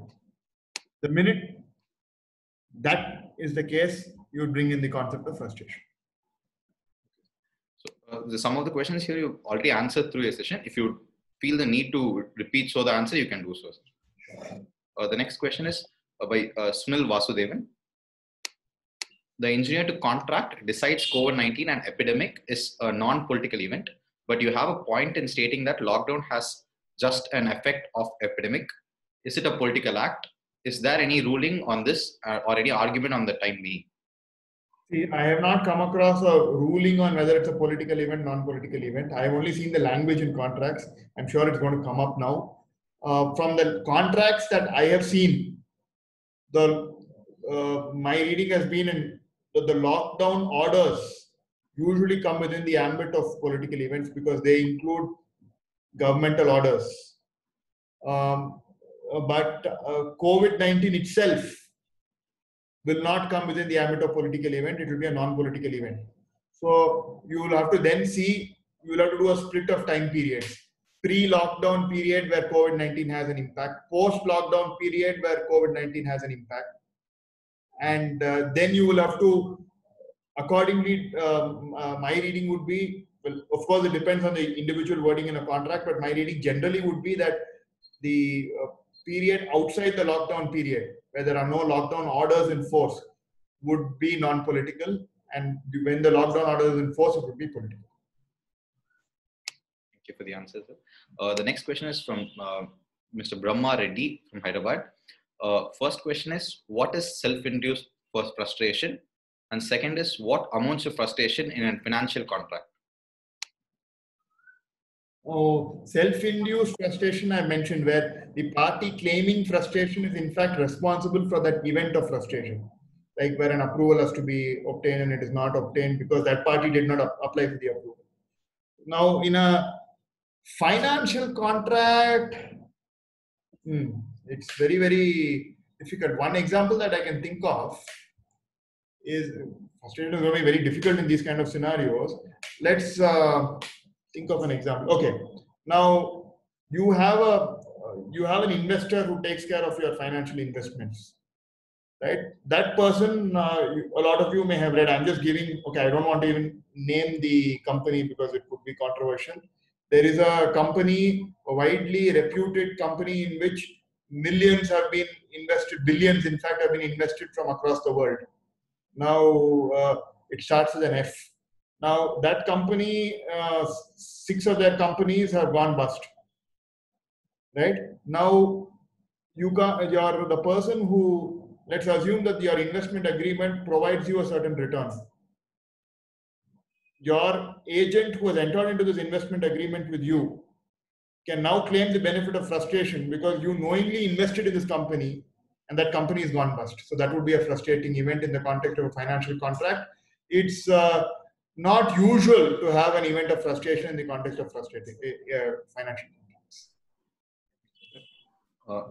The minute that is the case, you would bring in the concept of frustration. Some of the questions here you already answered through your session. If you feel the need to repeat the answer, you can do so. The next question is by Sunil Vasudevan. The engineer to contract decides COVID-19 and epidemic is a non-political event, but you have a point in stating that lockdown has just an effect of epidemic. Is it a political act? Is there any ruling on this or any argument on the time being? See, I have not come across a ruling on whether it's a political event, non-political event. I have only seen the language in contracts. I'm sure it's going to come up now. From the contracts that I have seen, my reading has been in the lockdown orders usually come within the ambit of political events because they include governmental orders. But COVID-19 itself will not come within the ambit of political event. It will be a non-political event. So you will have to then see, you will have to do a split of time periods. Pre-lockdown period where COVID-19 has an impact, post-lockdown period where COVID-19 has an impact. And then you will have to, accordingly, my reading would be, well, of course, it depends on the individual wording in a contract, but my reading generally would be that the period outside the lockdown period, where there are no lockdown orders in force, would be non-political, and when the lockdown order is in force, it would be political. Thank you for the answer, sir. The next question is from Mr. Brahma Reddy from Hyderabad. First question is, what is self-induced frustration? And second is, what amounts to frustration in a financial contract? Oh, self-induced frustration I mentioned, where the party claiming frustration is in fact responsible for that event of frustration, like where an approval has to be obtained and it is not obtained because that party did not apply for the approval. Now, in a financial contract, it's very, very difficult. One example that I can think of is, frustration is going to be very difficult in these kind of scenarios. Let's think of an example. Okay, now you have an investor who takes care of your financial investments, right? That person, a lot of you may have read. I'm just giving. Okay, I don't want to even name the company because it could be controversial. There is a company, a widely reputed company, in which millions have been invested, billions, in fact, have been invested from across the world. Now it starts with an F. Now that company, 6 of their companies have gone bust. Right now, the person who, let's assume that your investment agreement provides you a certain return. Your agent who has entered into this investment agreement with you can now claim the benefit of frustration because you knowingly invested in this company and that company has gone bust. So that would be a frustrating event in the context of a financial contract. It's not usual to have an event of frustration in the context of frustrating financial contracts.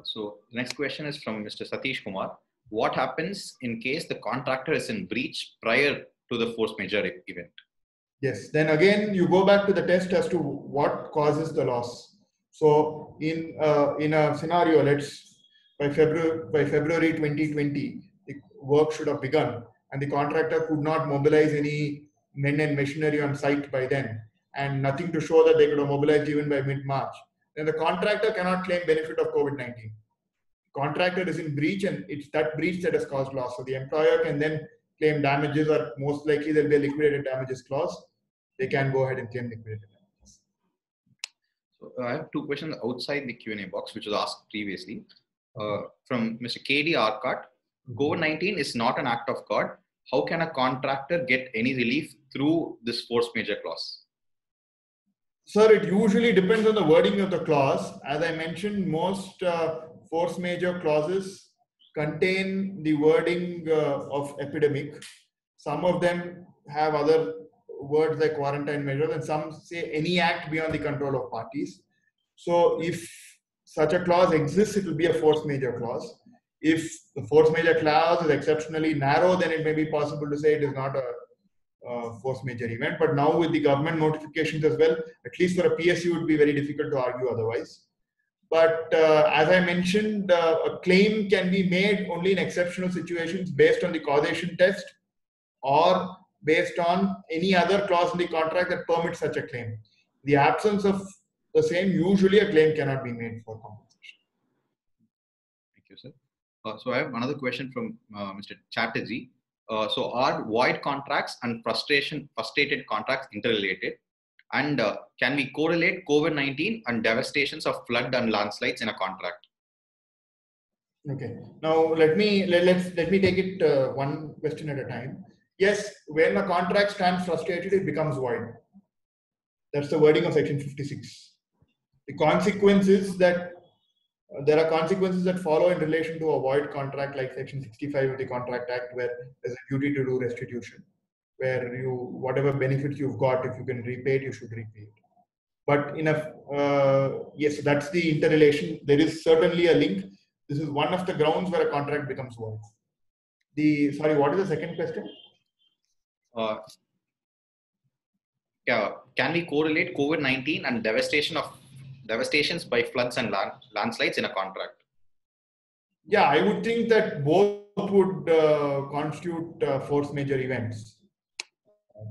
So the next question is from Mr. Satish Kumar. What happens in case the contractor is in breach prior to the force majeure event? Yes, then again you go back to the test as to what causes the loss. So in a scenario, by February 2020, the work should have begun, and the contractor could not mobilize any men and machinery on site by then, and nothing to show that they could have mobilized even by mid-March. Then the contractor cannot claim benefit of COVID-19. Contractor is in breach, and it's that breach that has caused loss. So the employer can then claim damages, or most likely there'll be a liquidated damages clause. They can go ahead and claim liquidated damages. So I have 2 questions outside the Q&A box, which was asked previously. From Mr. KD Arcot, COVID-19 is not an act of God. How can a contractor get any relief through this force majeure clause? Sir, it usually depends on the wording of the clause. As I mentioned, most force majeure clauses contain the wording of epidemic. Some of them have other words like quarantine measures, and some say any act beyond the control of parties. So if such a clause exists, it will be a force majeure clause. If the force majeure clause is exceptionally narrow, then it may be possible to say it is not a force majeure event. But now with the government notifications as well, at least for a PSU, it would be very difficult to argue otherwise. But as I mentioned, a claim can be made only in exceptional situations based on the causation test or based on any other clause in the contract that permits such a claim. In the absence of the same, usually a claim cannot be made for compensation. Thank you, sir. So I have another question from Mr. Chatterjee. So are void contracts and frustrated contracts interrelated? And can we correlate COVID-19 and devastations of flood and landslides in a contract? Okay. Now let me take it one question at a time. Yes, when a contract stands frustrated, it becomes void. That's the wording of section 56. The consequence is that there are consequences that follow in relation to a void contract, like section 65 of the Contract Act, where there's a duty to do restitution, where whatever benefits you've got, if you can repay it, you should repay it. But yes, that's the interrelation. There is certainly a link. This is one of the grounds where a contract becomes void. Sorry, what is the second question? Can we correlate COVID-19 and devastations by floods and landslides in a contract? Yeah, I would think that both would constitute force majeure events.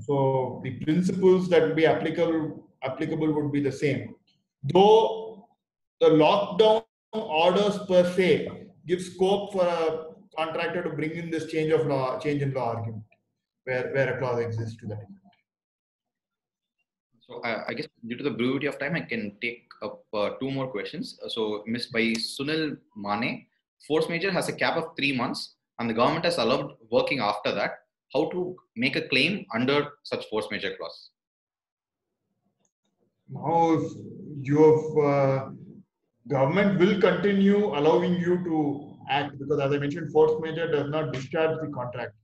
So the principles that would be applicable would be the same. Though the lockdown orders per se give scope for a contractor to bring in this change in law argument, where a clause exists to that extent. So I guess due to the brevity of time, I can take up 2 more questions. So by Sunil Mane, force majeure has a cap of 3 months and the government has allowed working after that. How to make a claim under such force majeure clause? Now, government will continue allowing you to act, because as I mentioned, force majeure does not discharge the contract.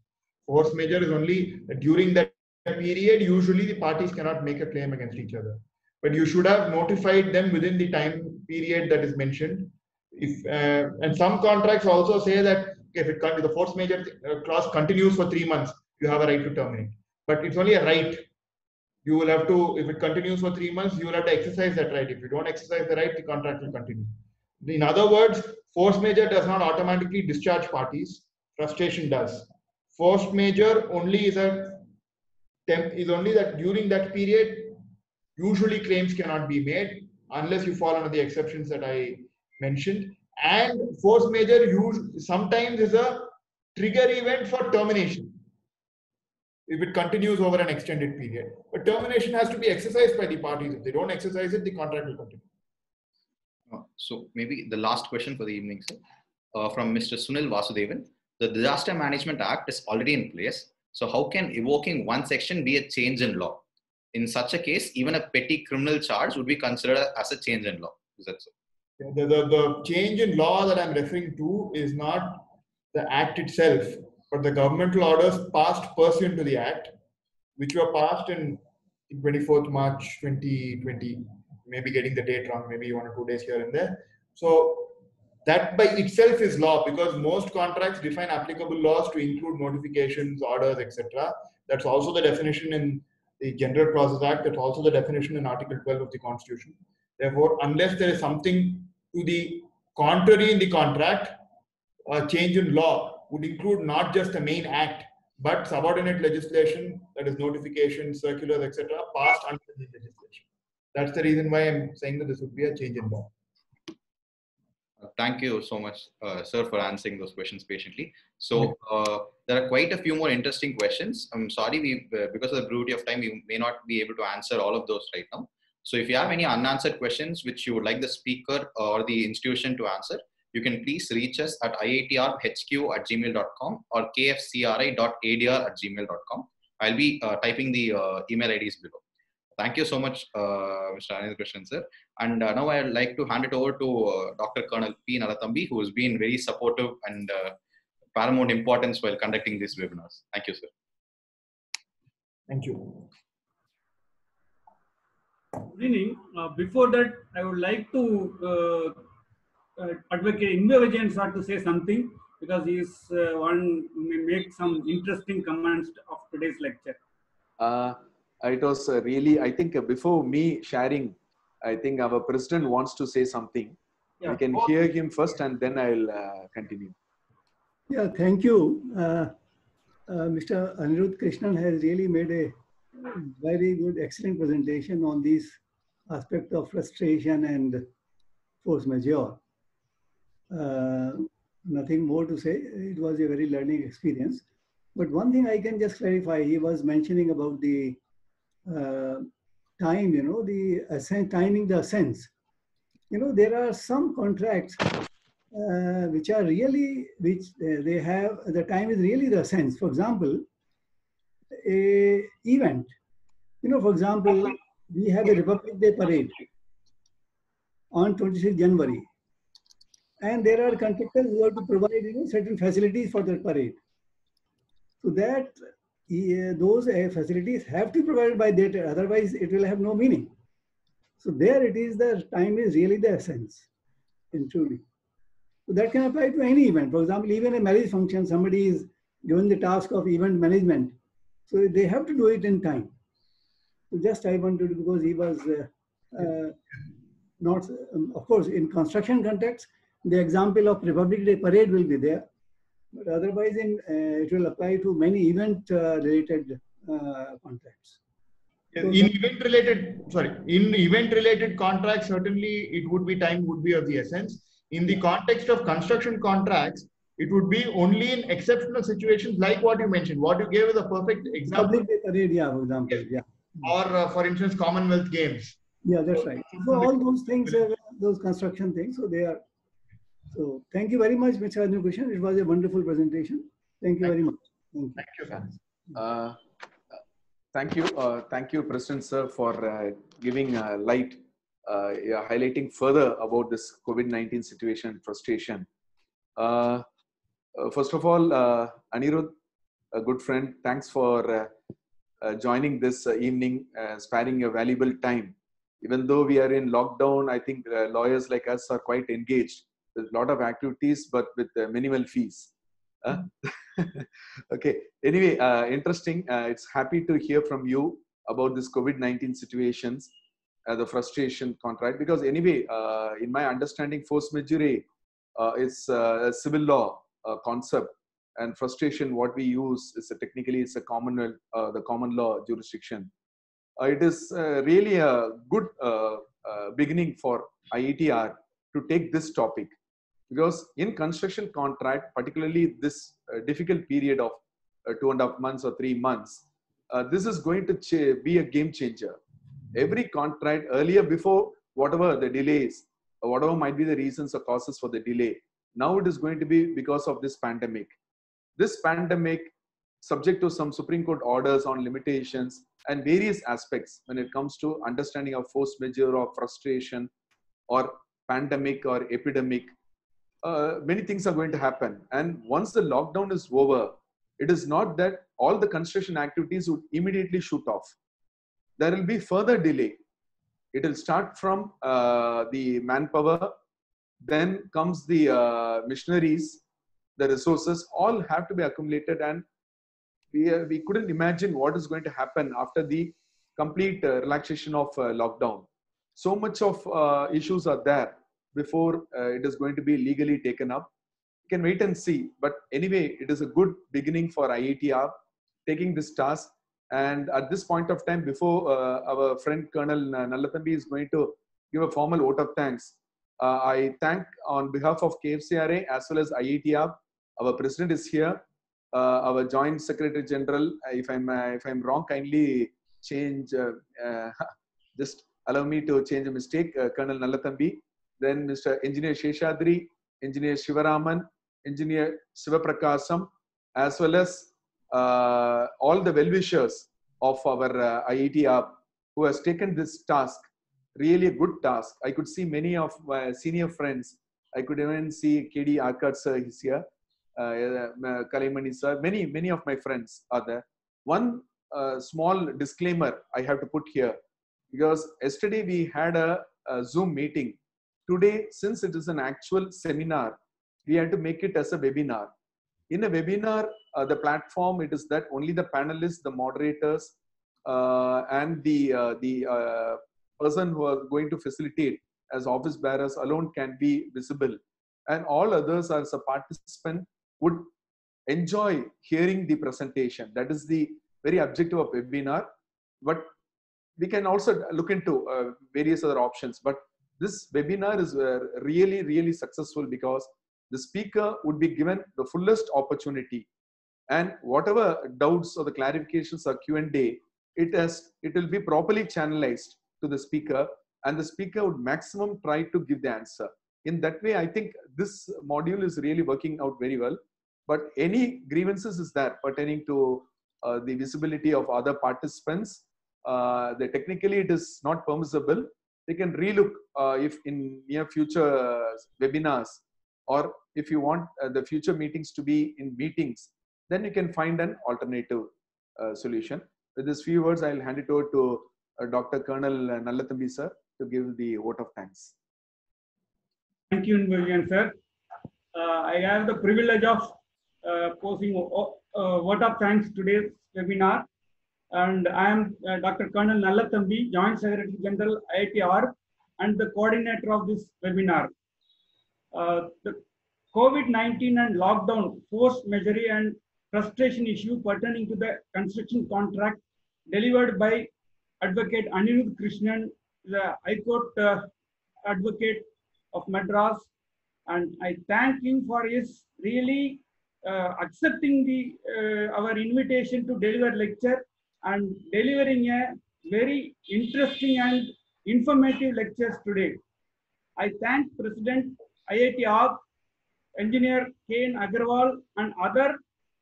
Force majeure is only during that period. Usually the parties cannot make a claim against each other, but you should have notified them within the time period that is mentioned. And some contracts also say that if the force majeure clause continues for 3 months, you have a right to terminate. But it's only a right. You will have to, if it continues for 3 months, you will have to exercise that right. If you don't exercise the right, the contract will continue. In other words, force majeure does not automatically discharge parties. Frustration does. Force majeure only is only that during that period, usually claims cannot be made unless you fall under the exceptions that I mentioned. And force majeure sometimes is a trigger event for termination if it continues over an extended period. But termination has to be exercised by the parties. If they don't exercise it, the contract will continue. So maybe the last question for the evening, sir, from Mr. Sunil Vasudevan. The Disaster Management Act is already in place. So how can evoking one section be a change in law? In such a case, even a petty criminal charge would be considered as a change in law. Is that so? The change in law that I'm referring to is not the act itself, but the governmental orders passed pursuant to the act, which were passed in 24th March 2020, maybe getting the date wrong, maybe 1 or 2 days here and there. So that by itself is law, because most contracts define applicable laws to include notifications, orders, etc. That's also the definition in the General Clauses Act. That's also the definition in Article 12 of the Constitution. Therefore, unless there is something to the contrary in the contract, a change in law would include not just the main act, but subordinate legislation, that is notifications, circulars, etc., passed under the legislation. That's the reason why I'm saying that this would be a change in law. Thank you so much, sir, for answering those questions patiently. So there are quite a few more interesting questions. I'm sorry, because of the brevity of time, we may not be able to answer all of those right now. So if you have any unanswered questions which you would like the speaker or the institution to answer, you can please reach us at iitrhq@gmail.com or kfcri.adr@gmail.com. I'll be typing the email IDs below. Thank you so much, Mr. Anil Krishnan, sir. And now I would like to hand it over to Dr. Colonel P. Nalathambi, who has been very supportive and paramount importance while conducting these webinars. Thank you, sir. Thank you. Good evening. Before that, I would like to Advocate Inve Vijayan sir to say something, because he is one who may make some interesting comments of today's lecture. It was really, I think before me sharing, I think our president wants to say something. Yeah. We can hear him first and then I'll continue. Yeah, thank you. Mr. Anirudh Krishnan has really made a very good, excellent presentation on these aspects of frustration and force majeure. Nothing more to say. It was a very learning experience. But one thing I can just clarify, he was mentioning about the time, the timing the sense. There are some contracts which are really, they have, the time is really the sense. For example, a event. For example, we have a Republic Day parade on 26 January. And there are contractors who have to provide certain facilities for that parade. So that those facilities have to be provided by that, otherwise it will have no meaning. So there it is, the time is really the essence, and truly. So that can apply to any event. For example, even a marriage function, somebody is given the task of event management. So they have to do it in time. So just I wanted, because he was not, of course, in construction context, the example of Republic Day parade will be there. But otherwise, it will apply to many event-related contracts. In event-related contracts, certainly it would be time would be of the essence. In the context of construction contracts, it would be only in exceptional situations like what you mentioned. What you gave is a perfect example. Public Day parade, yeah, for example, yeah. Or for instance, Commonwealth Games. Yeah, that's right. So all those things, those construction things, so they are. So thank you very much, Mr. Anirudh Krishnan. It was a wonderful presentation. Thank you very much. Thank you, sir. Thank you, President Sir, for giving light, highlighting further about this COVID-19 situation, frustration. First of all, Anirudh, a good friend, thanks for joining this evening, sparing your valuable time. Even though we are in lockdown, I think lawyers like us are quite engaged with a lot of activities, but with minimal fees. Okay. Anyway, interesting. It's happy to hear from you about this COVID-19 situations, the frustration contract. Because anyway, in my understanding, force majeure is a civil law concept, and frustration, what we use is technically it's a the common law jurisdiction. It is really a good beginning for IETR to take this topic. Because in construction contract, particularly this difficult period of 2.5 months or 3 months, this is going to be a game changer. Every contract earlier, before whatever the delays, or whatever might be the reasons or causes for the delay, now it is going to be because of this pandemic. This pandemic, subject to some Supreme Court orders on limitations and various aspects when it comes to understanding of force majeure or frustration or pandemic or epidemic, many things are going to happen. And once the lockdown is over, it is not that all the construction activities would immediately shoot off. There will be further delay. It will start from the manpower, then comes the machineries, the resources, all have to be accumulated, and we couldn't imagine what is going to happen after the complete relaxation of lockdown. So much of issues are there before it is going to be legally taken up. You can wait and see. But anyway, it is a good beginning for IETR taking this task. And at this point of time, before our friend Colonel Nallathambi is going to give a formal vote of thanks, I thank on behalf of KFCRA as well as IETR. Our president is here. Our Joint Secretary General, if I'm wrong, kindly change. Just allow me to change a mistake. Colonel Nallathambi. Then Mr. Engineer Sheshadri, Engineer Shivaraman, Engineer Sivaprakasam, as well as all the well-wishers of our IETR who has taken this task, really a good task. I could see many of my senior friends. I could even see KD Arkad sir is here, Kalaimani sir, many of my friends are there. One small disclaimer I have to put here, because yesterday we had a Zoom meeting. Today, since it is an actual seminar, we had to make it as a webinar. In a webinar, the platform, it is that only the panelists, the moderators, and the person who are going to facilitate as office bearers alone can be visible. And all others as a participant would enjoy hearing the presentation. That is the very objective of webinar. But we can also look into various other options. But this webinar is really, really successful because the speaker would be given the fullest opportunity, and whatever doubts or the clarifications or Q&A, it will be properly channelized to the speaker, and the speaker would maximum try to give the answer. In that way, I think this module is really working out very well. But any grievances is there pertaining to the visibility of other participants, technically it is not permissible. They can relook if in near future webinars, or if you want the future meetings to be in meetings, then you can find an alternative solution. With these few words, I'll hand it over to Dr. Colonel Nallathambi sir to give the vote of thanks. Thank you, Vivian sir. I have the privilege of posing a vote of thanks today's webinar. And I am Dr. Colonel Nallathambi, Joint Secretary General, IIT-ARC, and the coordinator of this webinar. The COVID-19 and lockdown forced measure and frustration issue pertaining to the construction contract delivered by Advocate Anirudh Krishnan, the High Court Advocate of Madras, and I thank him for his really accepting our invitation to deliver lecture and delivering a very interesting and informative lectures today. I thank President IIT-ARC, Engineer K.N. Agarwal, and other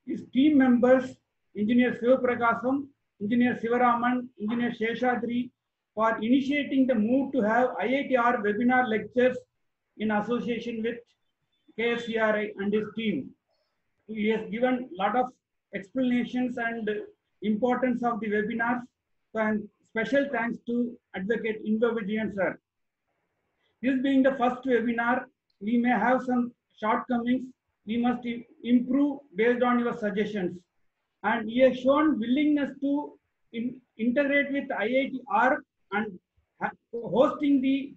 his team members, Engineer Sivaprakasam, Engineer Sivaraman, Engineer Sheshadri, for initiating the move to have IIT-ARC webinar lectures in association with KSCRI and his team. He has given a lot of explanations and importance of the webinars. So, and special thanks to Advocate Inva Vijayan sir. This being the first webinar, we may have some shortcomings. We must improve based on your suggestions. And he has shown willingness to integrate with IIT-ARC and hosting the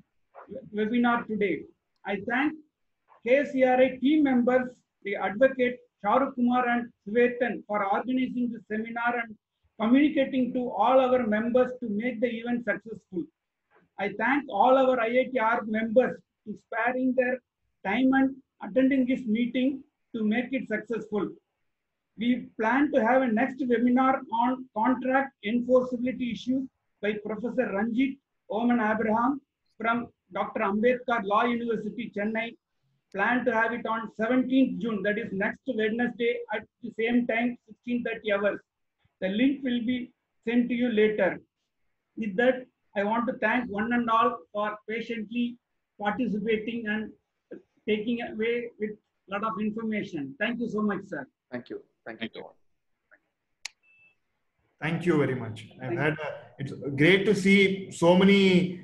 webinar today. I thank KSCRI team members, the Advocate Shahrukh Kumar and Svetan, for organizing the seminar and communicating to all our members to make the event successful. I thank all our IIT-ARC members to sparing their time and attending this meeting to make it successful. We plan to have a next webinar on contract enforceability issues by Professor Ranjit Oman Abraham from Dr. Ambedkar Law University, Chennai. Plan to have it on 17th June, that is next Wednesday at the same time, 16:30 hours. The link will be sent to you later. With that, I want to thank one and all for patiently participating and taking away with a lot of information. Thank you so much, sir. Thank you. Thank you. Thank you very much. It's great to see so many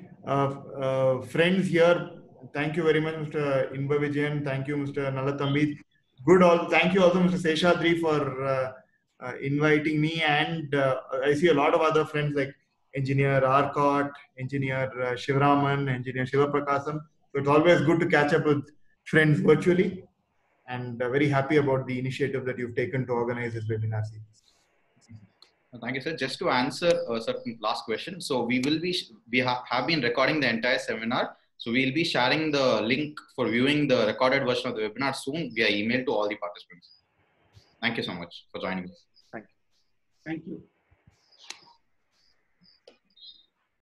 friends here. Thank you very much, Mr. Inva Vijayan. Thank you, Mr. Nallathambi. Thank you also, Mr. Sheshadri, for inviting me. And I see a lot of other friends like Engineer Arcot, Engineer Shivaraman, Engineer Shivaprakasam. So it's always good to catch up with friends virtually. And very happy about the initiative that you've taken to organize this webinar series. Thank you, sir. Just to answer a certain last question. So we have been recording the entire seminar. So we'll be sharing the link for viewing the recorded version of the webinar soon via email to all the participants. Thank you so much for joining us. Thank you. Thank you.